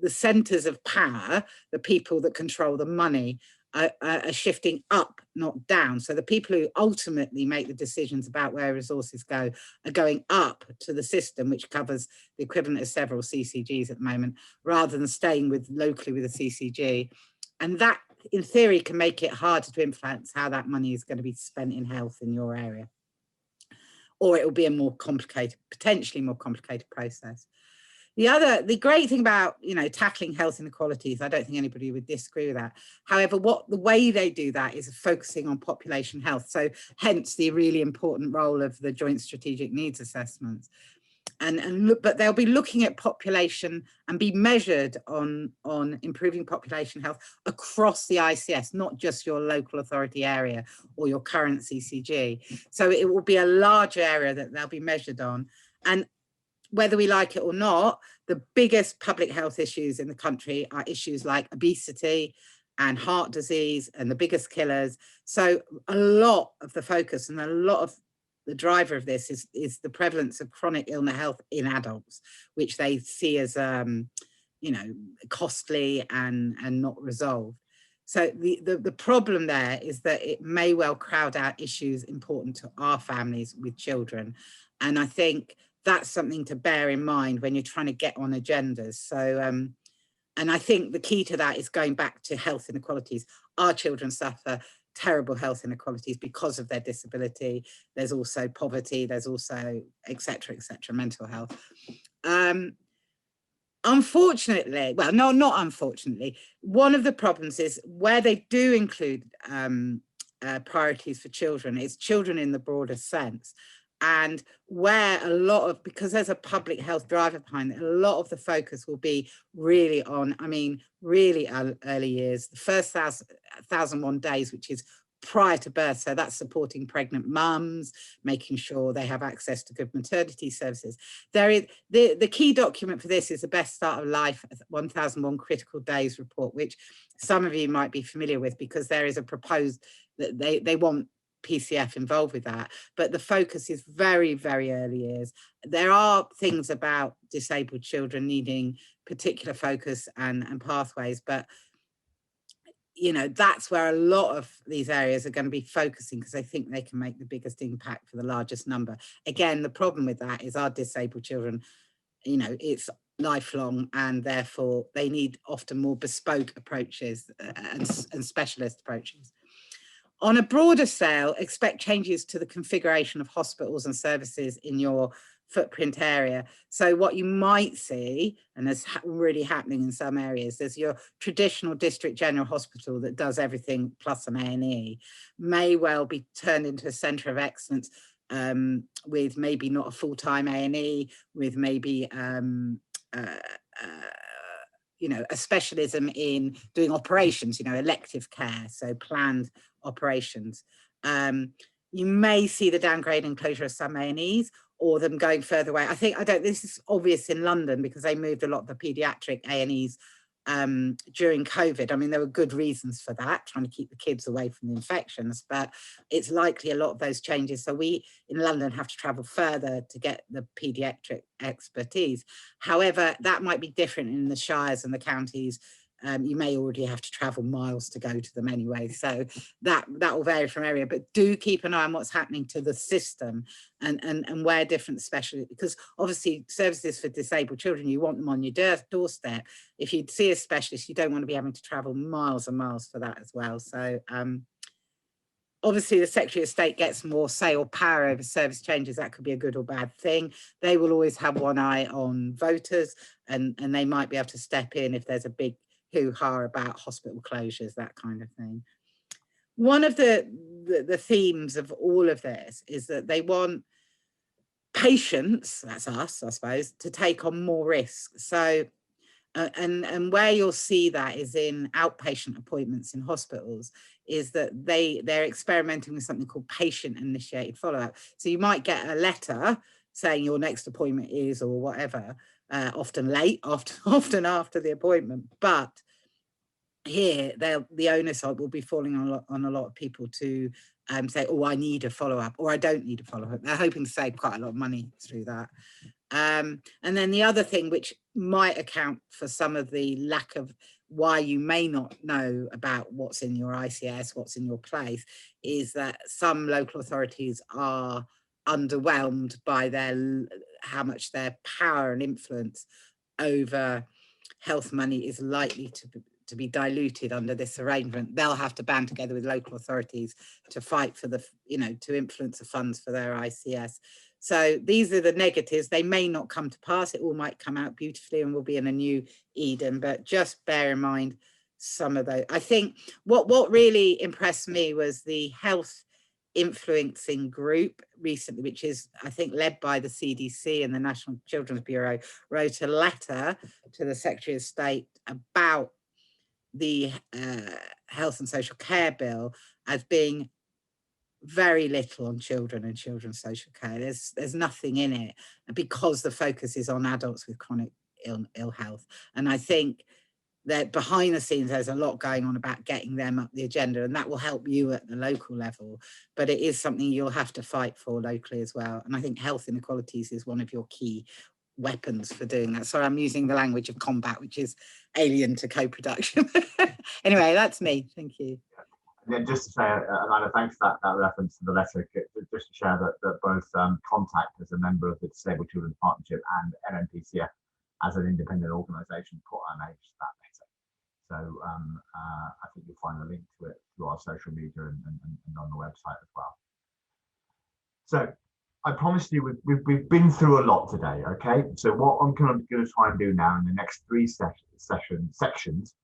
the centres of power, the people that control the money, are shifting up, not down. So the people who ultimately make the decisions about where resources go are going up to the system, which covers the equivalent of several CCGs at the moment, rather than staying locally with the CCG. And that, in theory, can make it harder to influence how that money is going to be spent in health in your area. Or it will be a more complicated, potentially more complicated process. The great thing about, you know, tackling health inequalities, I don't think anybody would disagree with that. However, the way they do that is focusing on population health. So hence the really important role of the joint strategic needs assessments. But they'll be looking at population and be measured on improving population health across the ICS, not just your local authority area or your current CCG. So it will be a large area that they'll be measured on. And whether we like it or not, the biggest public health issues in the country are issues like obesity and heart disease, and the biggest killers. So a lot of the focus and a lot of the driver of this is the prevalence of chronic illness health in adults, which they see as you know, costly and not resolved. So the problem there is that it may well crowd out issues important to our families with children. And I think that's something to bear in mind when you're trying to get on agendas. So, and I think the key to that is going back to health inequalities. Our children suffer terrible health inequalities because of their disability. There's also poverty, there's also et cetera, mental health. Unfortunately, well, no, not unfortunately, one of the problems is where they do include priorities for children, it's children in the broader sense. And where a lot of, because there's a public health driver behind it, a lot of the focus will be really on, I mean, really early years, the first 1,001 days, which is prior to birth. So that's supporting pregnant mums, making sure they have access to good maternity services. There is the key document for this is the Best Start of Life 1001 Critical Days report, which some of you might be familiar with, because there is a proposed that they want PCF involved with that, but the focus is very, very early years. There are things about disabled children needing particular focus and pathways, but you know, that's where a lot of these areas are going to be focusing, because I think they can make the biggest impact for the largest number. Again, the problem with that is our disabled children, you know, it's lifelong, and therefore they need often more bespoke approaches and specialist approaches. On a broader scale, expect changes to the configuration of hospitals and services in your footprint area. So what you might see, and that's really happening in some areas, there's your traditional district general hospital that does everything plus an A&E, may well be turned into a centre of excellence with maybe not a full-time A&E, with maybe you know, a specialism in doing operations, you know, elective care, so planned operations. You may see the downgrade and closure of some A&Es, or them going further away. This is obvious in London because they moved a lot of the paediatric A&Es during COVID. I mean, there were good reasons for that, trying to keep the kids away from the infections, but it's likely a lot of those changes. So we in London have to travel further to get the paediatric expertise. However, that might be different in the shires and the counties You may already have to travel miles to go to them anyway. So that will vary from area, but do keep an eye on what's happening to the system and where different specialists, because obviously services for disabled children, you want them on your doorstep. If you see a specialist, you don't want to be having to travel miles and miles for that as well. So obviously the Secretary of State gets more say or power over service changes. That could be a good or bad thing. They will always have one eye on voters, and they might be able to step in if there's a big hoo-ha about hospital closures, that kind of thing. One of the themes of all of this is that they want patients, that's us, I suppose, to take on more risk. So, and where you'll see that is in outpatient appointments in hospitals, is that they're experimenting with something called patient-initiated follow-up. So you might get a letter saying your next appointment is, or whatever, often late, often after the appointment, but here the onus will be falling on a lot of people to say, oh, I need a follow-up, or I don't need a follow-up. They're hoping to save quite a lot of money through that. And then the other thing which might account for some of the lack of why you may not know about what's in your ICS, what's in your place, is that some local authorities are underwhelmed by how much their power and influence over health money is likely to be diluted under this arrangement. They'll have to band together with local authorities to fight for to influence the funds for their ICS. So these are the negatives. They may not come to pass. It all might come out beautifully and we'll be in a new Eden, but just bear in mind some of those. I think what really impressed me was the health influencing group recently, which is, I think, led by the CDC and the National Children's Bureau, wrote a letter to the Secretary of State about the Health and Social Care Bill as being very little on children and children's social care. There's nothing in it, because the focus is on adults with chronic ill health. And I think that behind the scenes, there's a lot going on about getting them up the agenda, and that will help you at the local level. But it is something you'll have to fight for locally as well. And I think health inequalities is one of your key weapons for doing that. Sorry, I'm using the language of combat, which is alien to co-production. Anyway, that's me. Thank you. And then just to say, Amanda, thanks for that reference to the letter, just to share that both Contact, as a member of the Disabled Children's Partnership, and NNPCF, as an independent organisation, put our names to that letter. So I think you'll find a link to it through our social media and on the website as well. So I promised you we've been through a lot today, okay? So what I'm going to try and do now in the next 3 sections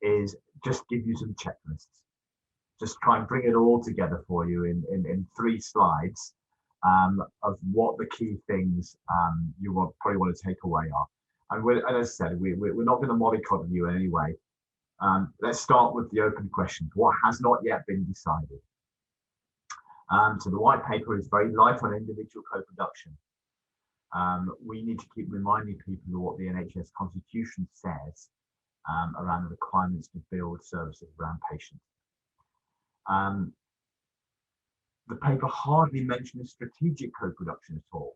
is just give you some checklists. Just try and bring it all together for you in 3 slides of what the key things you probably want to take away are. And as I said, we're not going to mollycoddle you in any way. Let's start with the open questions. What has not yet been decided? So the white paper is very light on individual co-production. We need to keep reminding people of what the NHS Constitution says around the requirements to build services around patients. The paper hardly mentions strategic co-production at all.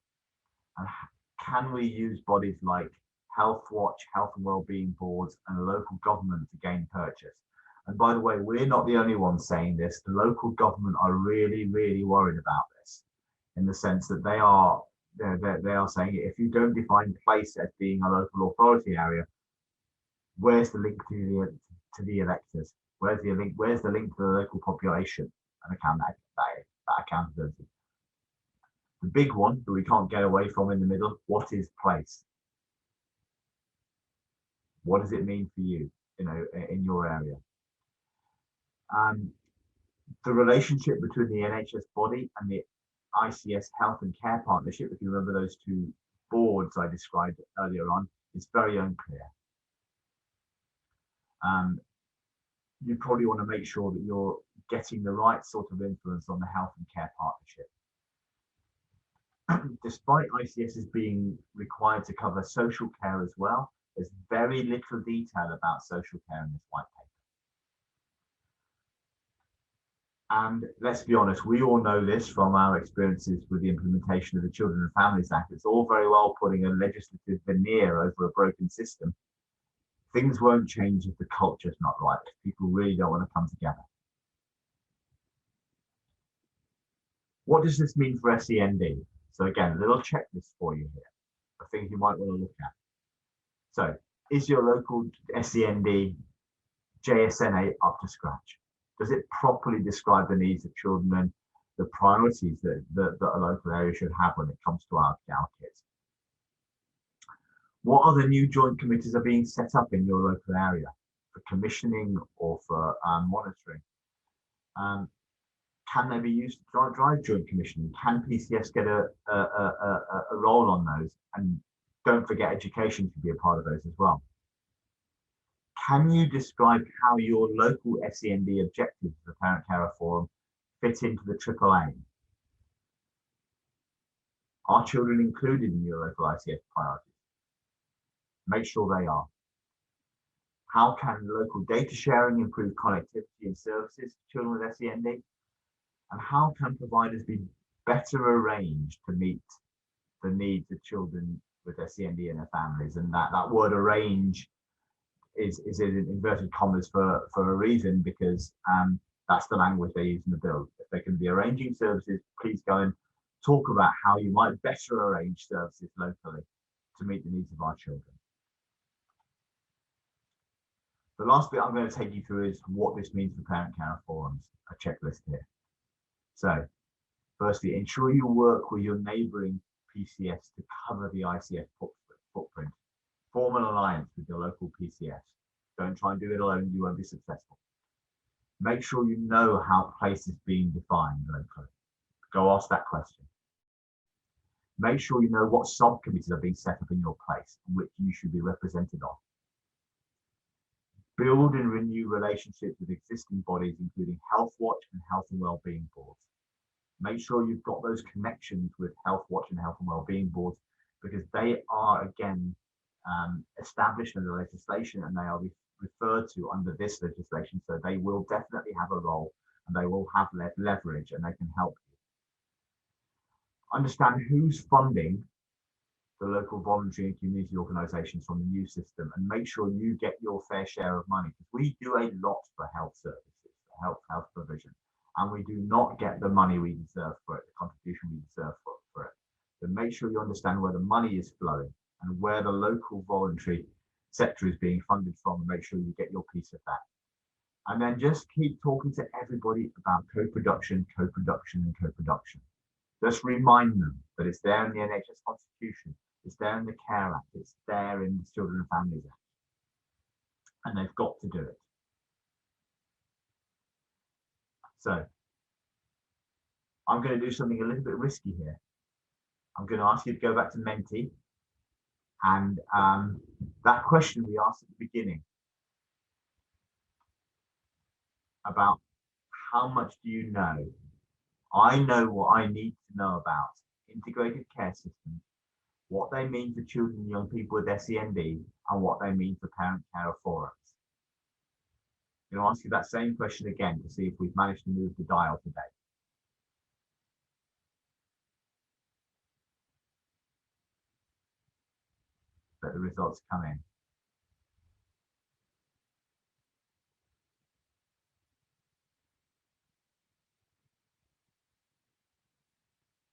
And can we use bodies like Health Watch, Health and Wellbeing Boards, and local government to gain purchase? And by the way, we're not the only ones saying this. The local government are really, really worried about this, in the sense that they are saying, if you don't define place as being a local authority area, where's the link to the electors? Where's the link? Where's the link to the local population and that accountability? The big one that we can't get away from in the middle: what is place? What does it mean for you, in your area? The relationship between the NHS body and the ICS Health and Care Partnership, if you remember those 2 boards I described earlier on, is very unclear. You probably want to make sure that you're getting the right sort of influence on the Health and Care Partnership. Despite ICSs being required to cover social care as well, there's very little detail about social care in this white paper. And let's be honest, we all know this from our experiences with the implementation of the Children and Families Act. It's all very well putting a legislative veneer over a broken system, Things won't change if the culture's not right. People really don't want to come together. What does this mean for SEND? So again, a little checklist for you here of things you might want to look at. So is your local SEND JSNA up to scratch? Does it properly describe the needs of children and the priorities that a local area should have when it comes to our kids? What other new joint committees are being set up in your local area for commissioning or for monitoring? Can they be used to drive joint commissioning? Can PCFs get a role on those? And don't forget, education should be a part of those as well. Can you describe how your local SEND objectives of the Parent Carer Forum fit into the AAA? Are children included in your local ICF priorities? Make sure they are. How can local data sharing improve connectivity and services to children with SEND? And how can providers be better arranged to meet the needs of children with SEND and their families? And that word arrange is in inverted commas for a reason, because that's the language they use in the bill. If they can be arranging services, please go and talk about how you might better arrange services locally to meet the needs of our children. The last bit I'm going to take you through is what this means for Parent Carer Forums, a checklist here. So, firstly, ensure you work with your neighbouring PCFs to cover the ICF footprint. Form an alliance with your local PCFs. Don't try and do it alone, you won't be successful. Make sure you know how place is being defined locally. Go ask that question. Make sure you know what subcommittees are being set up in your place and which you should be represented on. Build and renew relationships with existing bodies, including Health Watch and Health and Wellbeing boards. Make sure you've got those connections with Health Watch and Health and Wellbeing boards, because they are, again, established under legislation, and they are referred to under this legislation. So they will definitely have a role, and they will have leverage, and they can help you. Understand who's funding the local voluntary and community organisations from the new system, and make sure you get your fair share of money, because we do a lot for health services, health provision, and we do not get the money we deserve for it, the contribution we deserve for it. So make sure you understand where the money is flowing and where the local voluntary sector is being funded from, and make sure you get your piece of that. And then just keep talking to everybody about co-production, co-production, and co-production. Just remind them that it's there in the NHS Constitution, it's there in the Care Act, it's there in the Children and Families Act, and they've got to do it. So I'm going to do something a little bit risky here. I'm going to ask you to go back to Menti, and that question we asked at the beginning about how much do you know? I know what I need to know about integrated care systems, what they mean for children and young people with SEND, and what they mean for Parent Carer Forums. I'm going to ask you that same question again to see if we've managed to move the dial today. Let the results come in.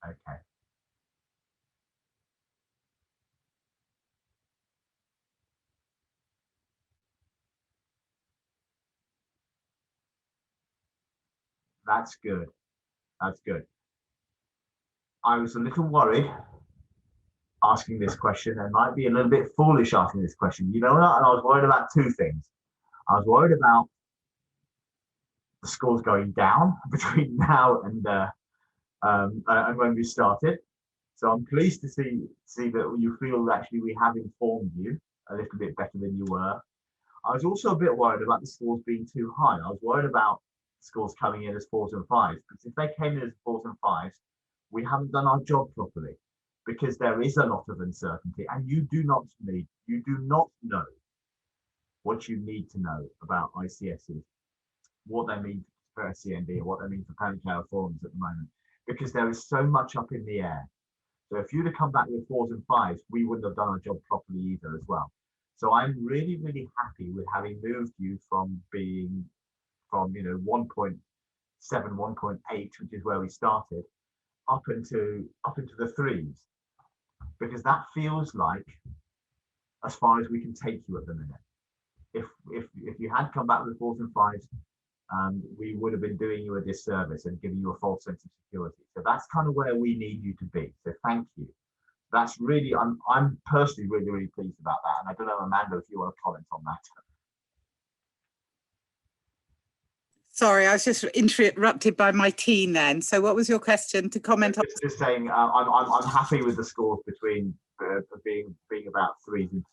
Okay. That's good. That's good. I was a little worried asking this question, and might be a little bit foolish asking this question. You know what? And I was worried about two things. I was worried about the scores going down between now and when we started. So I'm pleased to see that you feel actually we have informed you a little bit better than you were. I was also a bit worried about the scores being too high. I was worried about scores coming in as 4s and 5s, because if they came in as 4s and 5s, we haven't done our job properly, because there is a lot of uncertainty, and you do not know what you need to know about ICSs, what they mean for SEND, and what they mean for Parent Carer Forums at the moment, because there is so much up in the air. So if you'd have come back with 4s and 5s, we wouldn't have done our job properly either as well. So I'm really, really happy with having moved you from being from 1.7, 1.8, which is where we started, up into the threes, because that feels like as far as we can take you at the minute. If you had come back with fours and fives, we would have been doing you a disservice and giving you a false sense of security. So that's kind of where we need you to be. So thank you. That's really, I'm personally really, really pleased about that. And I don't know, Amanda, if you want to comment on that. Sorry, I was just interrupted by my teen then. So what was your question to comment on? Just saying, I'm happy with the scores between being about threes and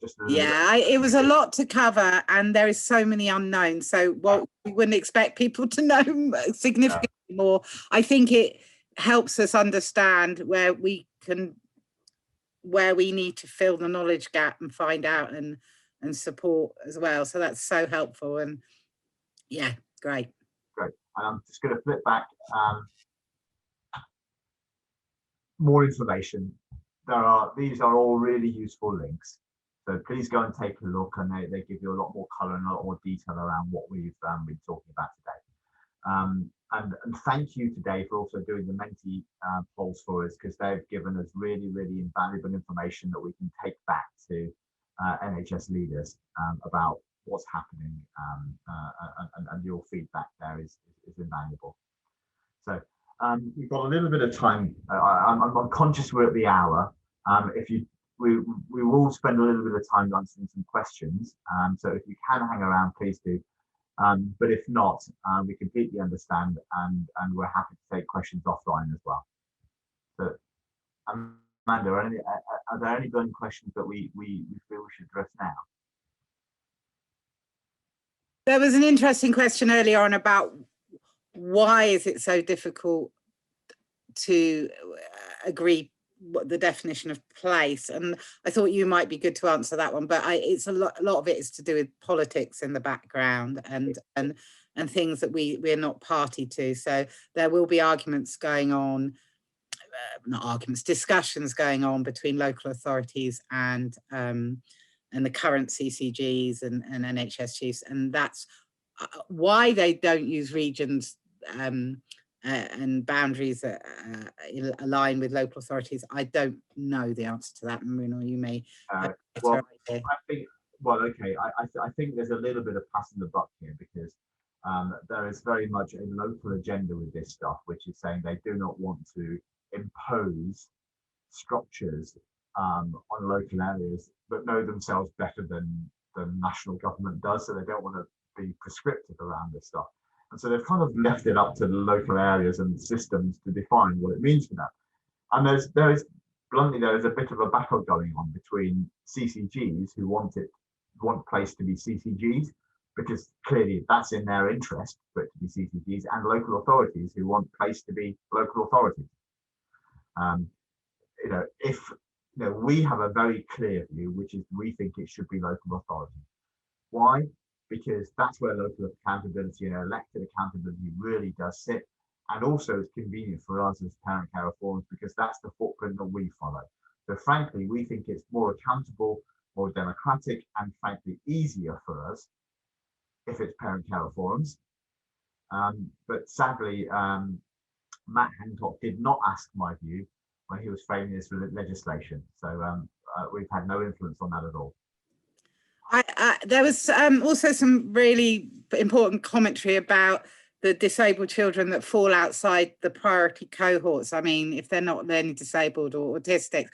just it was a lot to cover, and there is so many unknowns. So we wouldn't expect people to know significantly more. I think it helps us understand where we need to fill the knowledge gap and find out and support as well. So that's so helpful, and yeah, great. And I'm just going to flip back. More information. These are all really useful links. So please go and take a look, and they give you a lot more color and a lot more detail around what we've been talking about today. And thank you today for also doing the Menti polls for us, because they've given us really, really invaluable information that we can take back to NHS leaders about what's happening, and your feedback there is invaluable. So we've got a little bit of time. I'm conscious we're at the hour. We will spend a little bit of time answering some questions. So if you can hang around, please do. But if not, we completely understand, and we're happy to take questions offline as well. So, Amanda, are there any burning questions that we feel we should address now? There was an interesting question earlier on about why is it so difficult to agree what the definition of place, and I thought you might be good to answer that one, but it's a lot of it is to do with politics in the background and things that we're not party to. So there will be arguments going on, discussions going on between local authorities and the current CCGs and NHS chiefs, and that's why they don't use regions and boundaries that align with local authorities. I don't know the answer to that, Mrunal. You may. Well, I think there's a little bit of passing the buck here, because there is very much a local agenda with this stuff, which is saying they do not want to impose structures on local areas that know themselves better than the national government does. So they don't want to be prescriptive around this stuff. And so they've kind of left it up to the local areas and systems to define what it means for them. And there is a bit of a battle going on between CCGs who want place to be CCGs, because clearly that's in their interest for it to be CCGs, and local authorities who want place to be local authorities. We have a very clear view, which is we think it should be local authority. Why? Because that's where local accountability and elected accountability really does sit. And also it's convenient for us as parent care reforms, because that's the footprint that we follow. So frankly, we think it's more accountable, more democratic, and frankly easier for us if it's parent care reforms. But sadly, Matt Hancock did not ask my view when he was framing this legislation. So we've had no influence on that at all. There was also some really important commentary about the disabled children that fall outside the priority cohorts. I mean, if they're not learning disabled or autistic.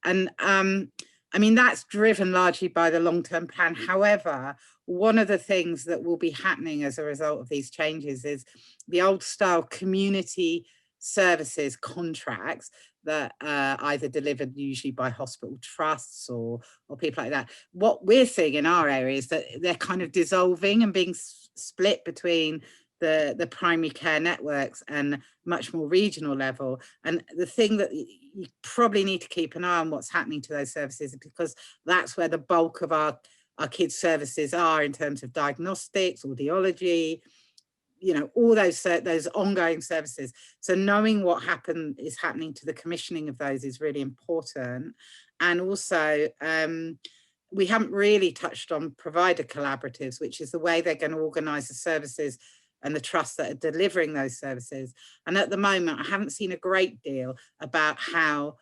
And I mean, that's driven largely by the long-term plan. However, one of the things that will be happening as a result of these changes is the old style community services contracts that either delivered usually by hospital trusts or people like that. What we're seeing in our area is that they're kind of dissolving and being split between the primary care networks and much more regional level. And the thing that you probably need to keep an eye on what's happening to those services, because that's where the bulk of our kids' services are in terms of diagnostics, audiology, all those ongoing services. So knowing what is happening to the commissioning of those is really important. And also we haven't really touched on provider collaboratives, which is the way they're going to organise the services and the trusts that are delivering those services. And at the moment, I haven't seen a great deal about how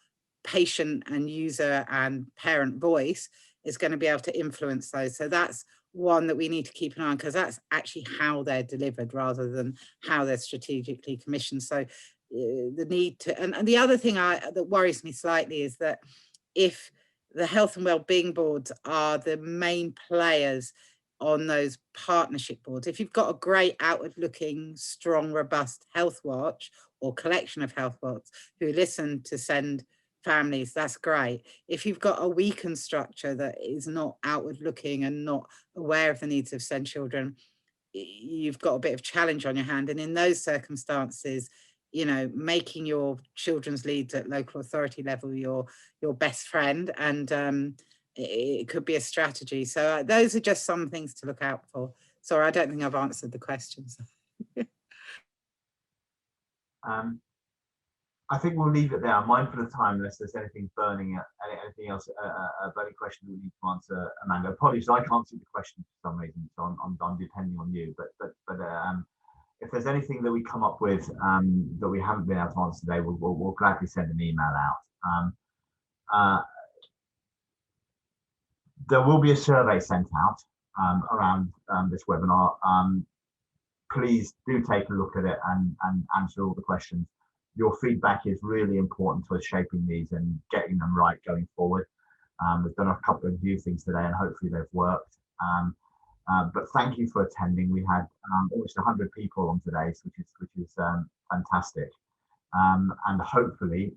patient and user and parent voice is going to be able to influence those. So that's one that we need to keep an eye on, because that's actually how they're delivered rather than how they're strategically commissioned. So the need to, and the other thing that worries me slightly is that if the health and wellbeing boards are the main players on those partnership boards, if you've got a great outward looking, strong, robust health watch or collection of health watch who listen to send families, that's great. If you've got a weakened structure that is not outward looking and not aware of the needs of SEND children, you've got a bit of challenge on your hand. And in those circumstances, you know, making your children's leads at local authority level your best friend, and it could be a strategy. So those are just some things to look out for. Sorry, I don't think I've answered the questions. I think we'll leave it there. I'm mindful of time, unless there's anything burning, anything else, a burning question that we need to answer, Amanda. Apologies, I can't see the question for some reason, so I'm depending on you. But if there's anything that we come up with that we haven't been able to answer today, we'll gladly send an email out. There will be a survey sent out around this webinar. Please do take a look at it and answer all the questions. Your feedback is really important to us shaping these and getting them right going forward. We've done a couple of new things today, and hopefully they've worked. But thank you for attending. We had almost 100 people on today's, which is fantastic. And hopefully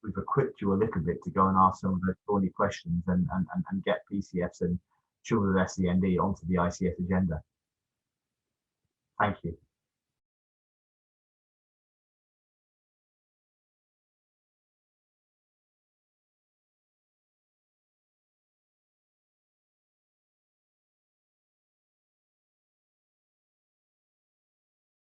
we've equipped you a little bit to go and ask some of those thorny questions and get PCFs and children with SEND onto the ICF agenda. Thank you.